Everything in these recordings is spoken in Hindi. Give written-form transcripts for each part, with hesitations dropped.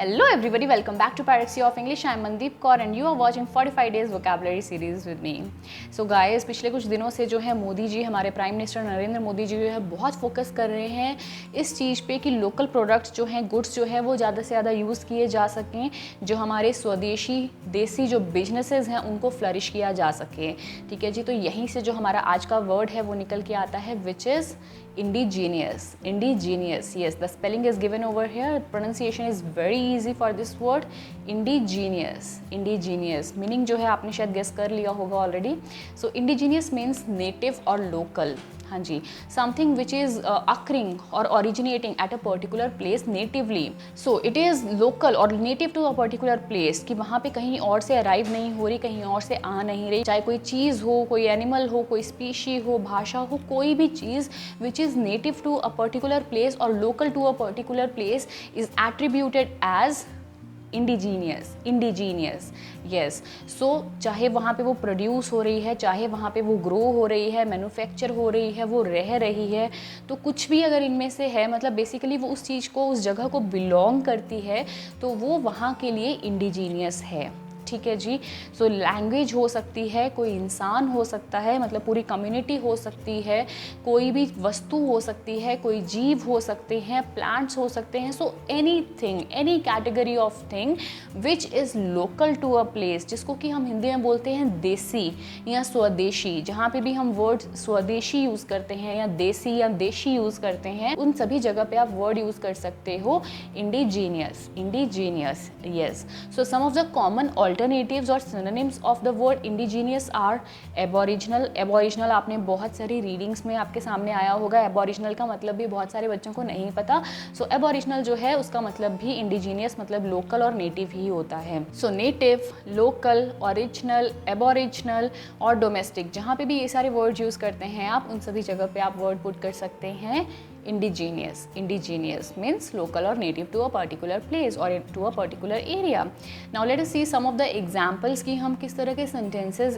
Hello everybody, welcome back to Piracy of English. I am Mandeep Kaur and you are watching 45 days vocabulary series with me. So guys, पिछले कुछ दिनों से जो है मोदी जी, हमारे प्राइम मिनिस्टर नरेंद्र मोदी जी जो है बहुत फोकस कर रहे हैं इस चीज़ पे कि लोकल प्रोडक्ट्स जो हैं, गुड्स जो है वो ज़्यादा से ज़्यादा यूज़ किए जा सकें, जो हमारे स्वदेशी देसी जो बिजनेसेस हैं उनको फ्लरिश किया जा सके। ठीक है जी, तो यहीं से जो हमारा आज का वर्ड है वो निकल के आता है, which is indigenous. Indigenous, yes, the spelling is given over here. Pronunciation is very easy for this word. Indigenous. Indigenous meaning जो है आपने शायद गेस कर लिया होगा already. So indigenous means native or local. हाँ जी, something which is occurring or originating at a particular place natively. So it is local or native to a particular place, कि वहाँ पे कहीं और से अराइव नहीं हो रही, कहीं और से आ नहीं रही, चाहे कोई चीज़ हो, कोई एनिमल हो, कोई स्पीशी हो, भाषा हो, कोई भी चीज़ which is native to a particular place or local to a particular place is attributed as indigenous yes. So चाहे वहाँ पे वो प्रोड्यूस हो रही है, चाहे वहाँ पे वो ग्रो हो रही है, मैन्युफैक्चर हो रही है, वो रह रही है, तो कुछ भी अगर इनमें से है, मतलब बेसिकली वो उस चीज़ को, उस जगह को बिलोंग करती है, तो वो वहाँ के लिए इंडिजीनियस है। ठीक है जी। सो लैंग्वेज हो सकती है, कोई इंसान हो सकता है, मतलब पूरी कम्युनिटी हो सकती है, कोई भी वस्तु हो सकती है, कोई जीव हो सकते हैं, प्लांट्स हो सकते हैं। So anything, any category of thing which is local to a place, जिसको कि हम हिंदी में बोलते हैं देसी या स्वदेशी। जहाँ पे भी हम वर्ड स्वदेशी यूज़ करते हैं या देसी या देशी यूज़ करते हैं, उन सभी जगह पे आप वर्ड यूज़ कर सकते हो indigenous. Indigenous, yes. So some of the common alternatives और synonyms of the word indigenous are aboriginal. Aboriginal आपने बहुत सारी रीडिंग्स में आपके सामने आया होगा। aboriginal का मतलब भी बहुत सारे बच्चों को नहीं पता। So aboriginal जो है उसका मतलब भी indigenous मतलब लोकल और नेटिव ही होता है। So native, local, original, aboriginal और डोमेस्टिक, जहाँ पे भी ये सारे वर्ड यूज़ करते हैं आप, उन सभी जगह पे आप वर्ड पुट कर सकते हैं indigenous. Indigenous means local or native to a particular place or to a particular area. Now let us see some of the examples कि हम किस तरह के sentences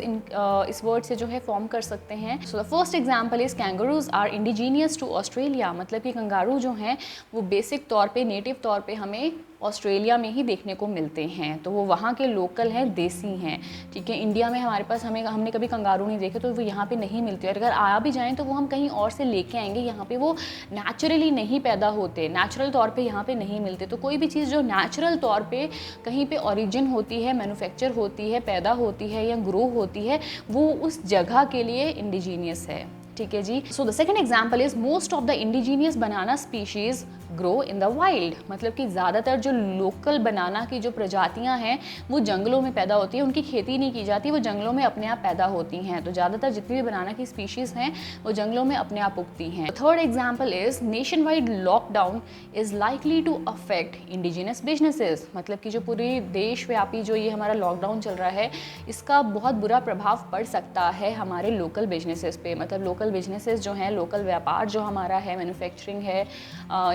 इस word से जो है फॉर्म कर सकते हैं. So the first example is kangaroos are indigenous to Australia. मतलब कि कंगारू जो हैं वो बेसिक तौर पे, नेटिव तौर पे हमें ऑस्ट्रेलिया में ही देखने को मिलते हैं, तो वो वहाँ के लोकल हैं, देसी हैं। ठीक है, इंडिया में हमारे पास हमने कभी कंगारू नहीं देखे, तो वो यहाँ पे नहीं मिलते, और अगर आ भी जाएं तो वो हम कहीं और से लेके आएंगे, यहाँ पे वो नेचुरली नहीं पैदा होते, नेचुरल तौर पे यहाँ पे नहीं मिलते। तो कोई भी चीज़ जो नेचुरल तौर पे कहीं पे ओरिजिन होती है, मैन्युफैक्चर होती है, पैदा होती है या ग्रो होती है, वो उस जगह के लिए इंडिजीनियस है। ठीक है जी। So the second example is most of the indigenous banana species grow in the wild. मतलब कि ज़्यादातर जो लोकल बनाना की जो प्रजातियां हैं वो जंगलों में पैदा होती है, उनकी खेती नहीं की जाती, वो जंगलों में अपने आप पैदा होती हैं। तो ज़्यादातर जितनी भी बनाना की स्पीशीज़ हैं वो जंगलों में अपने आप उगती हैं। Third example is nationwide lockdown is likely to affect indigenous businesses. मतलब कि जो पूरे देशव्यापी जो ये हमारा लॉकडाउन चल रहा है, इसका बहुत बुरा प्रभाव पड़ सकता है हमारे लोकल बिजनेसेस पे। मतलब लोकल बिजनेसेस जो हैं, लोकल व्यापार जो हमारा है, मैन्युफैक्चरिंग है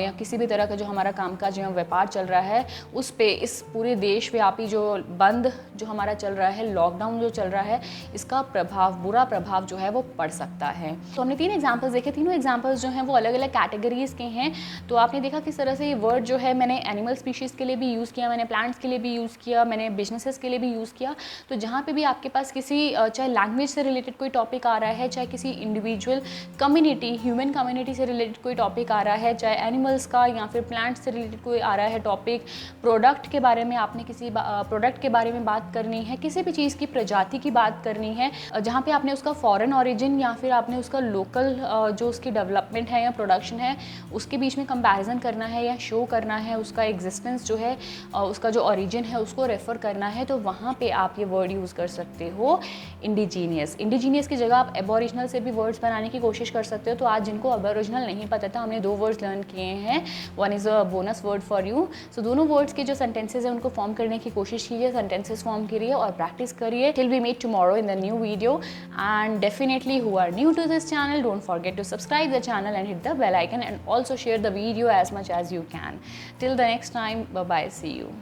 या किसी भी तरह का जो हमारा कामकाज या व्यापार चल रहा है, उस पे इस पूरे देशव्यापी जो बंद जो हमारा चल रहा है, लॉकडाउन जो चल रहा है, इसका प्रभाव, बुरा प्रभाव जो है वो पड़ सकता है। तो हमने 3 एग्जांपल्स देखे, तीनों एग्जांपल्स जो हैं वो अलग अलग कैटेगरीज के हैं। तो आपने देखा किस तरह से ये वर्ड जो है मैंने एनिमल स्पीशीज़ के लिए भी यूज़ किया, मैंने प्लांट्स के लिए भी यूज़ किया, मैंने बिजनेसेस के लिए भी यूज़ किया। तो जहाँ पे भी आपके पास किसी चाहे लैंग्वेज से रिलेटेड कोई टॉपिक आ रहा है, चाहे किसी इंडिविजुअल कम्युनिटी, ह्यूमन कम्युनिटी से रिलेटेड कोई टॉपिक आ रहा है, चाहे एनिमल्स का या फिर प्लांट्स से रिलेटेड कोई आ रहा है टॉपिक, प्रोडक्ट के बारे में आपने किसी प्रोडक्ट के बारे में बात करनी है, किसी भी चीज़ की प्रजाति की बात करनी है, जहाँ पे आपने उसका फॉरेन ओरिजिन या फिर आपने उसका लोकल जो उसकी डेवलपमेंट है या प्रोडक्शन है उसके बीच में कंपैरिजन करना है या शो करना है, उसका एग्जिस्टेंस जो है, उसका जो ओरिजिन है उसको रेफर करना है, तो वहाँ पे आप ये वर्ड यूज़ कर सकते हो इंडिजीनियस। इंडिजीनियस की जगह आप एबोरिजिनल से भी वर्ड्स बनाने की कोशिश कर सकते हो। तो आज जिनको एबोरिजिनल नहीं पता था, हमने 2 वर्ड्स लर्न किए हैं, one is a bonus word for you. So दोनों वर्ड्स के जो सेंटेंसेज हैं उनको फॉर्म करने की कोशिश कीजिए, सेंटेंसेज फॉर्म करिए और प्रैक्टिस करिए। Till we meet tomorrow in the new video, and definitely who are new to this channel, don't forget to subscribe the channel and hit the bell icon, and also share the video as much as you can. Till the next time, bye bye, see you.